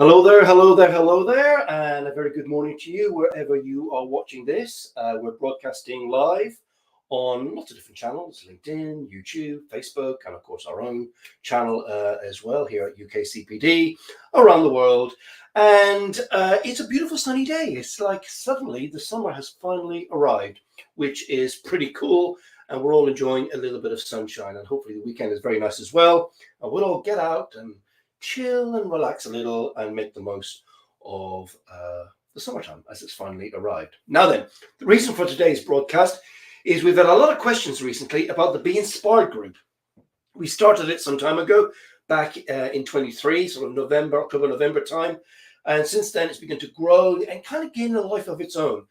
hello there, hello there, and a very good morning to you wherever you are watching this. We're broadcasting live on lots of different channels: LinkedIn, YouTube, Facebook, and of course our own channel as well here at UKCPD around the world. And it's a beautiful sunny day. It's like suddenly the summer has finally arrived, which is pretty cool. And we're all enjoying a little bit of sunshine, and hopefully the weekend is very nice as well. And we'll all get out and chill and relax a little and make the most of the summertime as it's finally arrived. Now then, the reason for today's broadcast is we've had a lot of questions recently about the Be Inspired group. We started it some time ago, back in 23, sort of October, November time. And since then it's begun to grow and kind of gain a life of its own.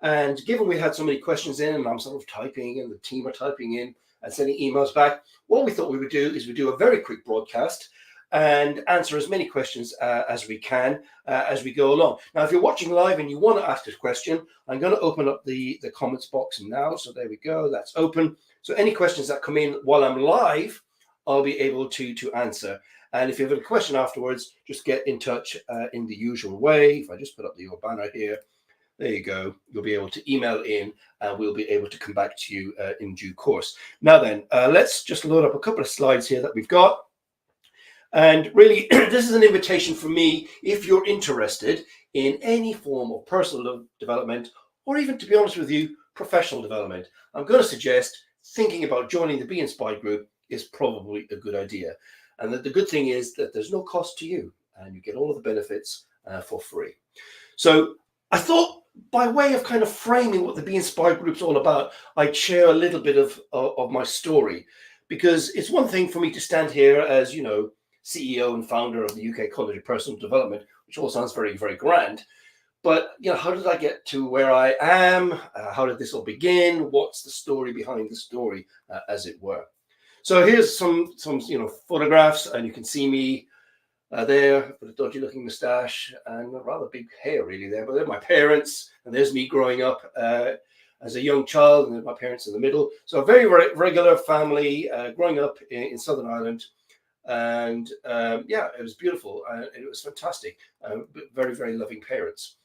And given we had so many questions in, and I'm sort of typing and the team are typing in and sending emails back, what we thought we would do is we do a very quick broadcast and answer as many questions as we can as we go along. Now, if you're watching live and you want to ask a question, I'm going to open up the comments box now. So there we go, that's open. So any questions that come in while I'm live, I'll be able to answer. And if you have a question afterwards, just get in touch in the usual way. If I just put up the banner here, there you go. You'll be able to email in and we'll be able to come back to you in due course. Now then, let's just load up a couple of slides here that we've got. And really, this is an invitation for me, if you're interested in any form of personal development, or even, to be honest with you, professional development, I'm going to suggest thinking about joining the Be Inspired group is probably a good idea. And the good thing is that there's no cost to you and you get all of the benefits for free. So I thought, by way of kind of framing what the Be Inspired group's all about, I'd share a little bit of my story, because it's one thing for me to stand here as, you know, CEO and founder of the UK College of Personal Development, which all sounds very, very grand. But, you know, how did I get to where I am? How did this all begin? What's the story behind the story, as it were? So here's some photographs, and you can see me there with a dodgy looking moustache and a rather big hair really there. But they're my parents, and there's me growing up as a young child, and then my parents in the middle. So a very, very regular family growing up in Southern Ireland. And yeah, it was beautiful. It was fantastic. Very, very loving parents.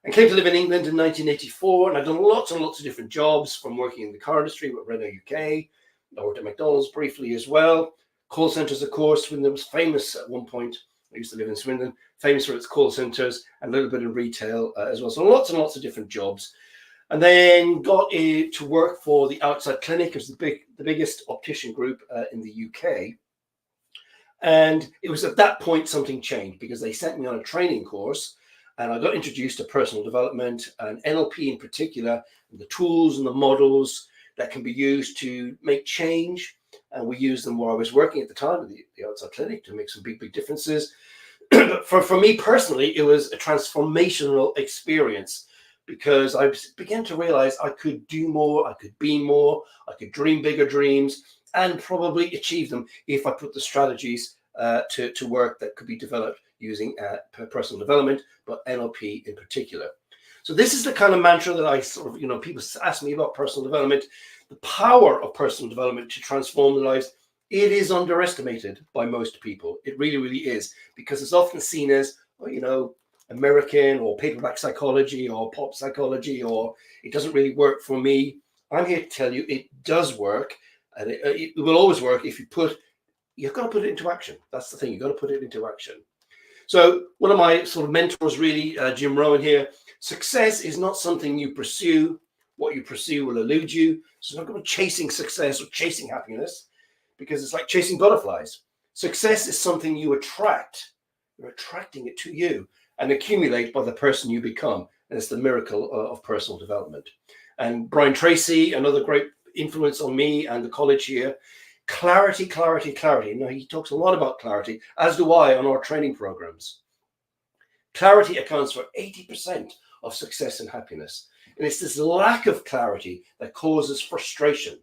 And came to live in England in 1984. And I've done lots and lots of different jobs, from working in the car industry with Renault UK. I worked at McDonald's briefly as well. Call centres, of course. Swindon was famous at one point. I used to live in Swindon, famous for its call centres, and a little bit in retail as well. So lots and lots of different jobs. And then got to work for the Outside Clinic. It was the biggest optician group in the UK. And it was at that point something changed, because they sent me on a training course and I got introduced to personal development and NLP in particular, and the tools and the models that can be used to make change. And we used them where I was working at the time at the Outside Clinic to make some big, big differences. But for me personally, it was a transformational experience, because I began to realize I could do more, I could be more, I could dream bigger dreams, and probably achieve them if I put the strategies to work that could be developed using personal development, but NLP in particular. So this is the kind of mantra that I sort of, people ask me about personal development. The power of personal development to transform their lives, it is underestimated by most people. It really, really is, because it's often seen as, American or paperback psychology or pop psychology, or it doesn't really work for me. I'm here to tell you it does work. And it will always work if you've got to put it into action. That's the thing, you've got to put it into action. So one of my sort of mentors, really, Jim Rohn here, success is not something you pursue. What you pursue will elude you. So it's not going to be chasing success or chasing happiness, because it's like chasing butterflies. Success is something you attract. You're attracting it to you and accumulate by the person you become. And it's the miracle of personal development. And Brian Tracy, another great influence on me and the college here. Clarity, clarity, clarity. Now, he talks a lot about clarity, as do I on our training programs. Clarity accounts for 80% of success and happiness. And it's this lack of clarity that causes frustration.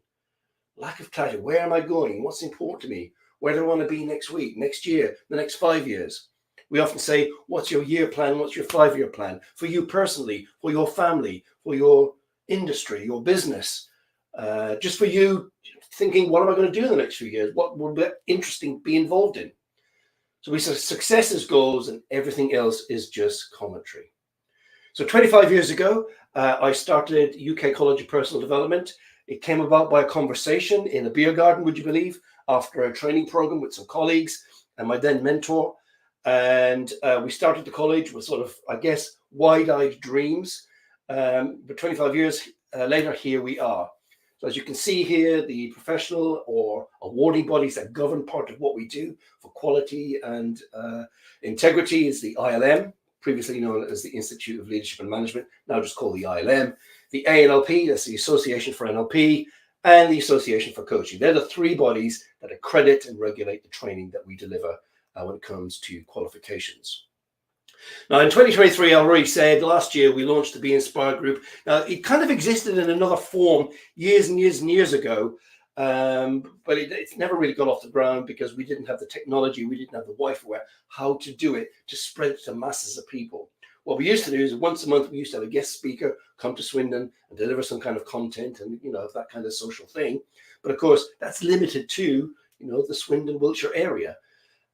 Lack of clarity. Where am I going? What's important to me? Where do I want to be next week, next year, the next 5 years? We often say, what's your year plan? What's your 5-year plan? For you personally, for your family, for your industry, your business. Just for you thinking, what am I going to do in the next few years? What will be interesting to be involved in? So we say success is goals and everything else is just commentary. So 25 years ago, I started UK College of Personal Development. It came about by a conversation in a beer garden, would you believe, after a training program with some colleagues and my then mentor. And we started the college with sort of, I guess, wide-eyed dreams. But 25 years later, here we are. So as you can see here, the professional or awarding bodies that govern part of what we do for quality and integrity is the ILM, previously known as the Institute of Leadership and Management, now just called the ILM. The ANLP, that's the Association for NLP, and the Association for Coaching. They're the three bodies that accredit and regulate the training that we deliver when it comes to qualifications. Now, in 2023, I already said last year we launched the Be Inspired group. Now, it kind of existed in another form years and years and years ago, but it's never really got off the ground because we didn't have the technology, we didn't have the Wi-Fi, how to do it to spread it to masses of people. What we used to do is once a month we used to have a guest speaker come to Swindon and deliver some kind of content and, you know, that kind of social thing. But of course, that's limited to, you know, the Swindon, Wiltshire area.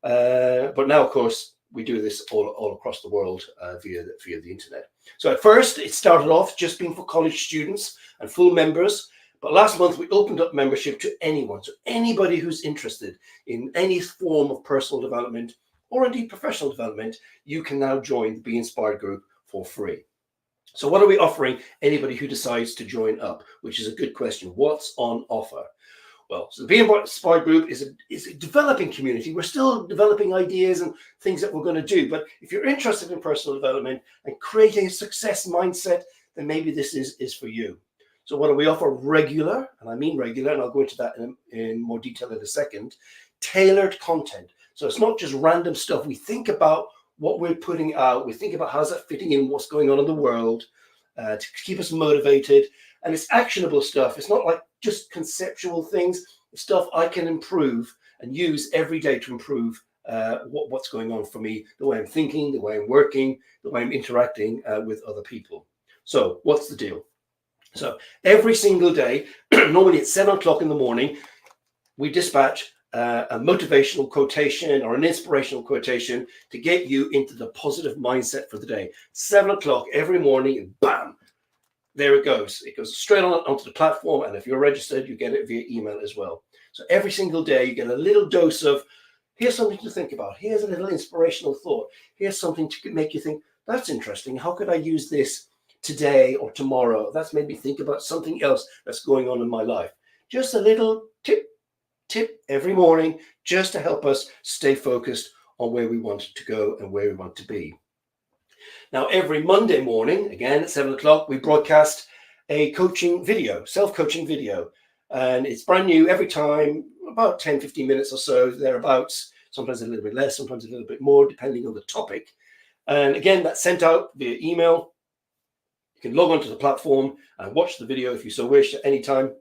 But now, of course, we do this all across the world via the internet. So at first, it started off just being for college students and full members. But last month, we opened up membership to anyone. So anybody who's interested in any form of personal development or indeed professional development, you can now join the Be Inspired group for free. So what are we offering anybody who decides to join up? Which is a good question. What's on offer? Well, so the Be Inspired group is a developing community. We're still developing ideas and things that we're going to do. But if you're interested in personal development and creating a success mindset, then maybe this is for you. So what do we offer? Regular, and I mean regular, and I'll go into that in more detail in a second, tailored content. So it's not just random stuff. We think about what we're putting out. We think about how's that fitting in what's going on in the world to keep us motivated. And it's actionable stuff. It's not like just conceptual things. It's stuff I can improve and use every day to improve what's going on for me, the way I'm thinking, the way I'm working, the way I'm interacting with other people. So what's the deal? So every single day, normally at 7 o'clock in the morning, we dispatch a motivational quotation or an inspirational quotation to get you into the positive mindset for the day. 7 o'clock every morning, and bam, there it goes. It goes straight onto the platform. And if you're registered, you get it via email as well. So every single day, you get a little dose of, here's something to think about. Here's a little inspirational thought. Here's something to make you think, that's interesting. How could I use this today or tomorrow? That's made me think about something else that's going on in my life. Just a little tip every morning, just to help us stay focused on where we want to go and where we want to be. Now, every Monday morning, again at 7 o'clock, we broadcast a coaching video, self-coaching video. And it's brand new every time, about 10, 15 minutes or so, thereabouts, sometimes a little bit less, sometimes a little bit more, depending on the topic. And again, that's sent out via email. You can log onto the platform and watch the video if you so wish at any time.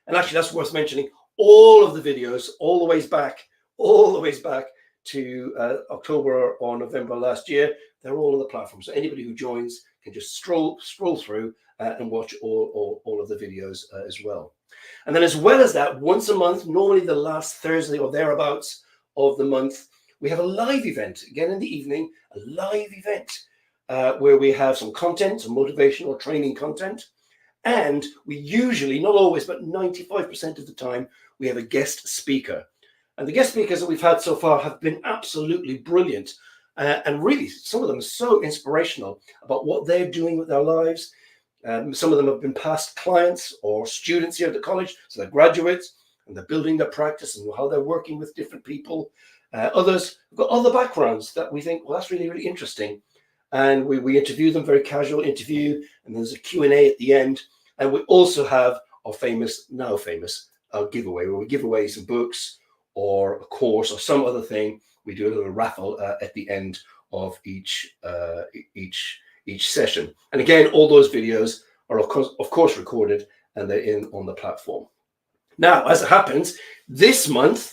And actually, that's worth mentioning. All of the videos, all the way back to October or November last year, they're all on the platform. So anybody who joins can just scroll through and watch all of the videos as well. And then as well as that, once a month, normally the last Thursday or thereabouts of the month, we have a live event, again in the evening, a live event where we have some content, some motivational training content. And we usually, not always, but 95% of the time, we have a guest speaker. And the guest speakers that we've had so far have been absolutely brilliant. And really, some of them are so inspirational about what they're doing with their lives. Some of them have been past clients or students here at the college, so they're graduates, and they're building their practice and how they're working with different people. Others have got other backgrounds that we think, well, that's really, really interesting. And we interview them, very casual interview, and there's a Q&A at the end. And we also have our now famous giveaway, where we give away some books or a course or some other thing. We do a little raffle at the end of each session. And again, all those videos are of course recorded, and they're on the platform. Now, as it happens, this month,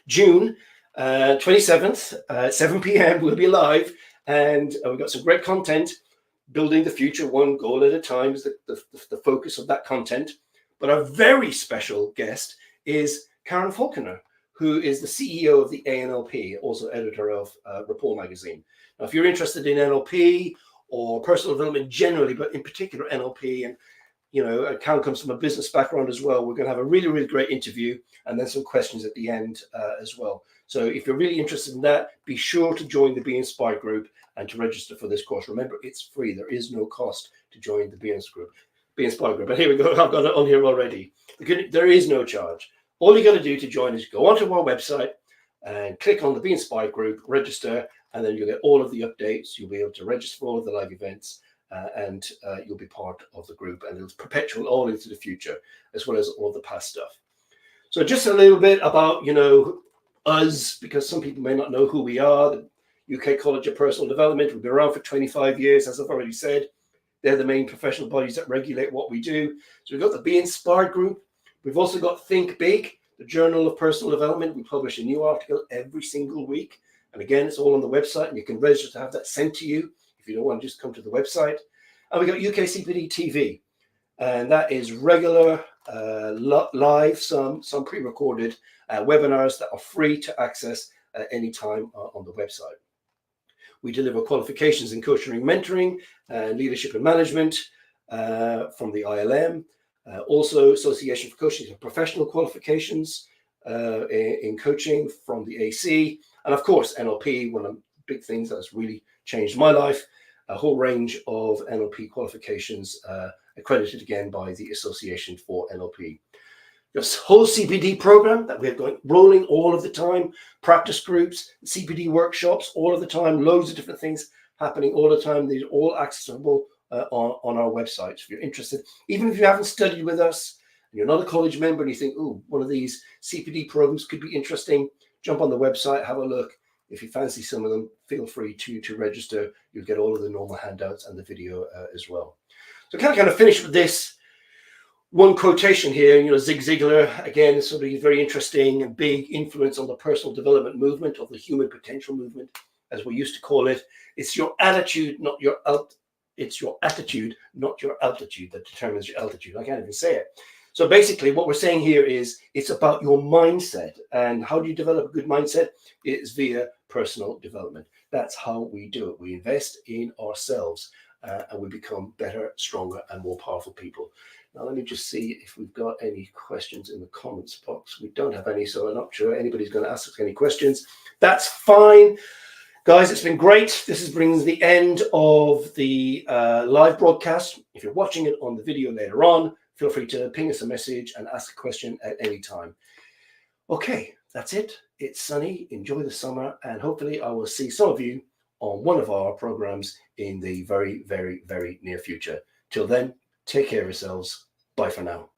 June 27th, at 7 p.m., we'll be live, and we've got some great content. Building the future one goal at a time is the focus of that content. But our very special guest is Karen Falconer, who is the CEO of the ANLP, also editor of Report magazine. Now, if you're interested in NLP or personal development generally, but in particular NLP, and Cal comes from a business background as well, we're going to have a really, really great interview and then some questions at the end as well. So if you're really interested in that, be sure to join the Be Inspired group and to register for this course. Remember, it's free. There is no cost to join the Be Inspired group. And here we go. I've got it on here already. There is no charge. All you got to do to join is go onto our website and click on the Be Inspired group, register, and then you'll get all of the updates. You'll be able to register for all of the live events, and you'll be part of the group, and it'll perpetual all into the future, as well as all the past stuff. So just a little bit about, us, because some people may not know who we are. The UK College of Personal Development, we've been around for 25 years, as I've already said. They're the main professional bodies that regulate what we do. So we've got the Be Inspired group. We've also got Think Big, the Journal of Personal Development. We publish a new article every single week. And again, it's all on the website, and you can register to have that sent to you if you don't want to just come to the website. And we got UKCPD-TV, and that is regular, live, some pre-recorded webinars that are free to access at any time on the website. We deliver qualifications in coaching and mentoring and leadership and management from the ILM. Also, Association for Coaching and Professional Qualifications in coaching from the AC. And of course, NLP, one of the big things that's really changed my life, a whole range of NLP qualifications accredited again by the Association for NLP. This whole CPD program that we're going rolling all of the time, practice groups, CPD workshops all of the time, loads of different things happening all the time. These are all accessible on our website. If you're interested, even if you haven't studied with us, and you're not a college member and you think, oh, one of these CPD programs could be interesting, jump on the website, have a look. If you fancy some of them, feel free to register. You'll get all of the normal handouts and the video as well. So kind of finish with this one quotation here. Zig Ziglar, again, somebody very interesting and big influence on the personal development movement, of the human potential movement, as we used to call it. It's your attitude, not your It's your attitude, not your altitude, that determines your altitude. I can't even say it. So basically what we're saying here is it's about your mindset. And how do you develop a good mindset? It's via personal development. That's how we do it. We invest in ourselves and we become better, stronger, and more powerful people. Now, let me just see if we've got any questions in the comments box. We don't have any, so I'm not sure anybody's going to ask us any questions. That's fine. Guys, it's been great. This brings the end of the live broadcast. If you're watching it on the video later on, feel free to ping us a message and ask a question at any time. Okay, that's it. It's sunny. Enjoy the summer. And hopefully I will see some of you on one of our programs in the very, very, very near future. Till then, take care of yourselves. Bye for now.